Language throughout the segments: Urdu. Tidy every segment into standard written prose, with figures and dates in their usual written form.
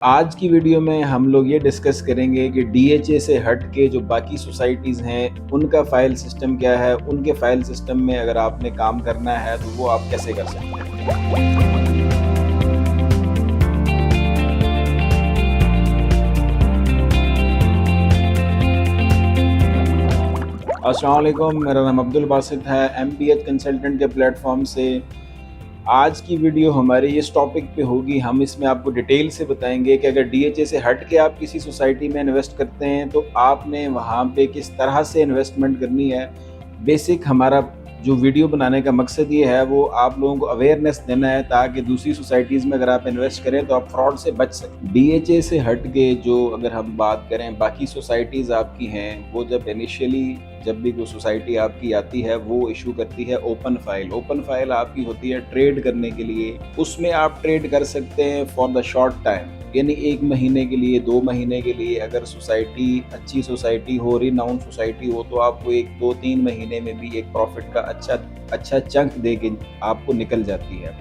آج کی ویڈیو میں ہم لوگ یہ ڈسکس کریں گے کہ ڈی ایچ اے سے ہٹ کے جو باقی سوسائٹیز ہیں ان کا فائل سسٹم کیا ہے، ان کے فائل سسٹم میں اگر آپ نے کام کرنا ہے تو وہ آپ کیسے کر سکتے ہیں۔ السلام علیکم، میرا نام عبد الباسط ہے، ایم پی ایچ کنسلٹنٹ کے پلیٹ فارم سے۔ آج کی ویڈیو ہماری اس ٹاپک پہ ہوگی، ہم اس میں آپ کو ڈیٹیل سے بتائیں گے کہ اگر ڈی ایچ اے سے ہٹ کے آپ کسی سوسائٹی میں انویسٹ کرتے ہیں تو آپ نے وہاں پہ کس طرح سے انویسٹمنٹ کرنی ہے۔ بیسک ہمارا جو ویڈیو بنانے کا مقصد یہ ہے وہ آپ لوگوں کو اویئرنیس دینا ہے تاکہ دوسری سوسائٹیز میں اگر آپ انویسٹ کریں تو آپ فراڈ سے بچ سکیں۔ ڈی ایچ اے سے ہٹ کے جو اگر ہم بات کریں باقی سوسائٹیز آپ کی ہیں، وہ جب بھی کوئی سوسائٹی آپ کی آتی ہے وہ ایشو کرتی ہے اوپن فائل۔ اوپن فائل آپ کی ہوتی ہے ٹریڈ کرنے کے لیے، اس میں آپ ٹریڈ کر سکتے ہیں فار دا شارٹ ٹائم، یعنی 1 مہینے کے لیے، 2 مہینے کے لیے۔ اگر سوسائٹی اچھی سوسائٹی ہو، ریناؤن سوسائٹی ہو تو آپ کو 1 2 3 مہینے میں بھی ایک پروفٹ کا اچھا چنک دے کے آپ کو نکل جاتی ہے۔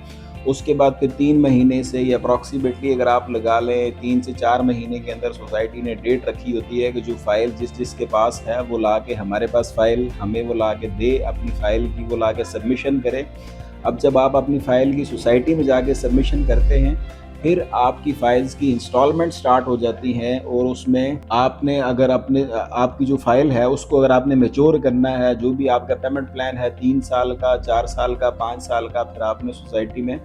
اس کے بعد پھر 3 مہینے سے یا اپروکسیمیٹلی اگر آپ لگا لیں 3 سے 4 مہینے کے اندر سوسائٹی نے ڈیٹ رکھی ہوتی ہے کہ جو فائل جس کے پاس ہے وہ لا کے ہمارے پاس فائل ہمیں وہ لا کے دے، اپنی فائل کی وہ لا کے سبمیشن کرے۔ اب جب آپ اپنی فائل کی سوسائٹی میں جا کے سبمیشن کرتے ہیں پھر آپ کی فائلز کی انسٹالمنٹ سٹارٹ ہو جاتی ہیں، اور اس میں آپ نے اگر آپ کی جو فائل ہے اس کو اگر آپ نے میچور کرنا ہے، جو بھی آپ کا پیمنٹ پلان ہے 3 سال کا، 4 سال کا، 5 سال کا، پھر آپ نے سوسائٹی میں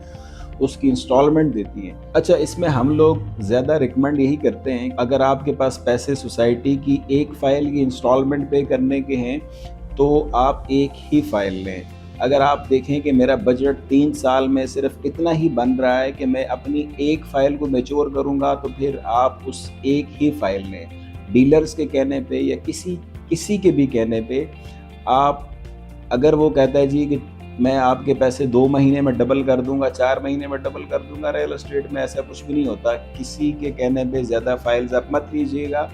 اس کی انسٹالمنٹ دیتی ہیں۔ اچھا، اس میں ہم لوگ زیادہ ریکمینڈ یہی کرتے ہیں اگر آپ کے پاس پیسے سوسائٹی کی ایک فائل کی انسٹالمنٹ پے کرنے کے ہیں تو آپ ایک ہی فائل لیں۔ اگر آپ دیکھیں کہ میرا بجٹ 3 سال میں صرف اتنا ہی بن رہا ہے کہ میں اپنی ایک فائل کو میچور کروں گا تو پھر آپ اس ایک ہی فائل لیں۔ ڈیلرز کے کہنے پہ یا کسی کے بھی کہنے پہ آپ، اگر وہ کہتا ہے جی کہ میں آپ کے پیسے 2 مہینے میں ڈبل کر دوں گا، 4 مہینے میں ڈبل کر دوں گا، ریل اسٹیٹ میں ایسا کچھ بھی نہیں ہوتا۔ کسی کے کہنے پہ زیادہ فائلز آپ مت لیجیے گا۔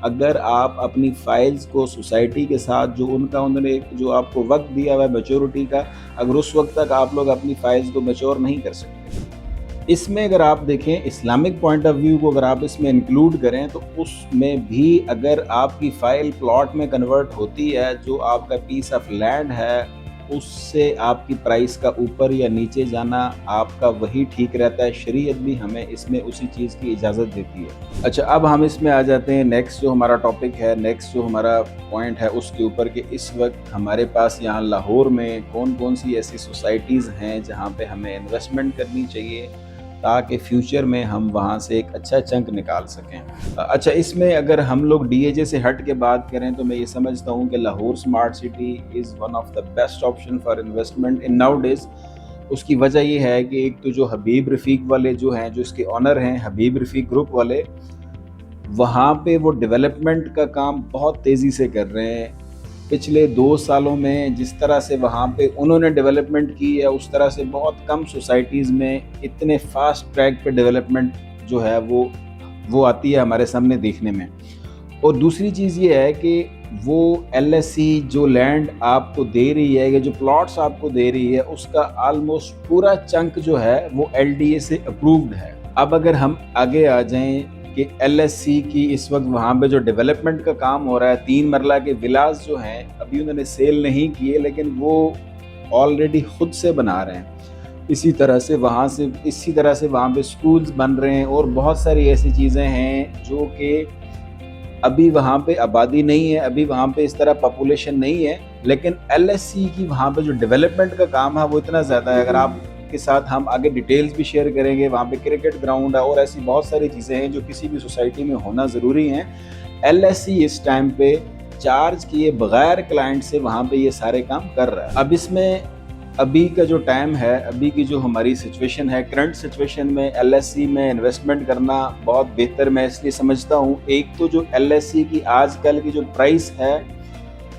اگر آپ اپنی فائلز کو سوسائٹی کے ساتھ انہوں نے جو آپ کو وقت دیا ہوا ہے میچورٹی کا، اگر اس وقت تک آپ لوگ اپنی فائلز کو میچور نہیں کر سکتے۔ اس میں اگر آپ دیکھیں اسلامک پوائنٹ آف ویو کو اگر آپ اس میں انکلوڈ کریں تو اس میں بھی اگر آپ کی فائل پلاٹ میں کنورٹ ہوتی ہے، جو آپ کا پیس آف لینڈ ہے اس سے آپ کی پرائس کا اوپر یا نیچے جانا آپ کا وہی ٹھیک رہتا ہے۔ شریعت بھی ہمیں اس میں اسی چیز کی اجازت دیتی ہے۔ اچھا، اب ہم اس میں آ جاتے ہیں نیکسٹ جو ہمارا ٹاپک ہے، نیکسٹ جو ہمارا پوائنٹ ہے اس کے اوپر کہ اس وقت ہمارے پاس یہاں لاہور میں کون سی ایسی سوسائٹیز ہیں جہاں پہ ہمیں انویسٹمنٹ کرنی چاہیے تاکہ فیوچر میں ہم وہاں سے ایک اچھا چنک نکال سکیں۔ اچھا، اس میں اگر ہم لوگ ڈی ایچ اے سے ہٹ کے بات کریں تو میں یہ سمجھتا ہوں کہ Lahore smart city is one of the best option for investment in nowadays. اس کی وجہ یہ ہے کہ ایک تو جو حبیب رفیق والے جو ہیں، جو اس کے آنر ہیں حبیب رفیق گروپ والے، وہاں پہ وہ ڈیولپمنٹ کا کام بہت تیزی سے کر رہے ہیں۔ پچھلے 2 سالوں میں جس طرح سے وہاں پہ انہوں نے ڈیولپمنٹ کی ہے اس طرح سے بہت کم سوسائٹیز میں اتنے فاسٹ ٹریک پہ ڈیولپمنٹ جو ہے وہ آتی ہے ہمارے سامنے دیکھنے میں۔ اور دوسری چیز یہ ہے کہ وہ ایل ایس سی جو لینڈ آپ کو دے رہی ہے یا جو پلاٹس آپ کو دے رہی ہے اس کا آلموسٹ پورا چنک جو ہے وہ ایل ڈی اے سے اپرووڈ ہے۔ اب اگر ہم آگے آ جائیں کہ ایل ایس سی کی اس وقت وہاں پہ جو ڈیولپمنٹ کا کام ہو رہا ہے، 3 مرلہ کے ولاز جو ہیں ابھی انہوں نے سیل نہیں کیے لیکن وہ آلریڈی خود سے بنا رہے ہیں۔ اسی طرح سے وہاں پہ سکولز بن رہے ہیں اور بہت ساری ایسی چیزیں ہیں جو کہ ابھی وہاں پہ آبادی نہیں ہے، ابھی وہاں پہ اس طرح پاپولیشن نہیں ہے، لیکن ایل ایس سی کی وہاں پہ جو ڈیولپمنٹ کا کام ہے وہ اتنا زیادہ ہے۔ اگر آپ کے ساتھ ہم آگے ڈیٹیلز بھی شیئر کریں گے، وہاں پہ کرکٹ گراؤنڈ ہے اور ایسی بہت ساری چیزیں ہیں جو کسی بھی سوسائٹی میں ہونا ضروری ہیں۔ ایل ایس سی اس ٹائم پہ چارج کیے بغیر کلائنٹ سے وہاں پہ یہ سارے کام کر رہا ہے۔ اب اس میں ابھی کا جو ٹائم ہے، ابھی کی جو ہماری سچویشن ہے، کرنٹ سچویشن میں ایل ایس سی میں انویسٹمنٹ کرنا بہت بہتر میں اس لیے سمجھتا ہوں۔ ایک تو جو ایل ایس سی کی آج کل کی جو پرائس ہے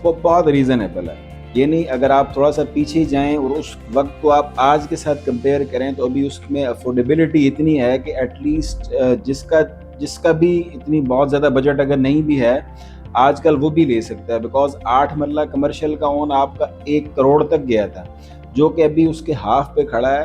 وہ بہت ریزنیبل ہے، یعنی اگر آپ تھوڑا سا پیچھے جائیں اور اس وقت کو آپ آج کے ساتھ کمپیئر کریں تو ابھی اس میں افورڈیبلٹی اتنی ہے کہ ایٹ لیسٹ جس کا بھی اتنی بہت زیادہ بجٹ اگر نہیں بھی ہے آج کل وہ بھی لے سکتا ہے، بیکاز 8 مرلہ کمرشل کا اون آپ کا 1 کروڑ تک گیا تھا، جو کہ ابھی اس کے ہاف پہ کھڑا ہے۔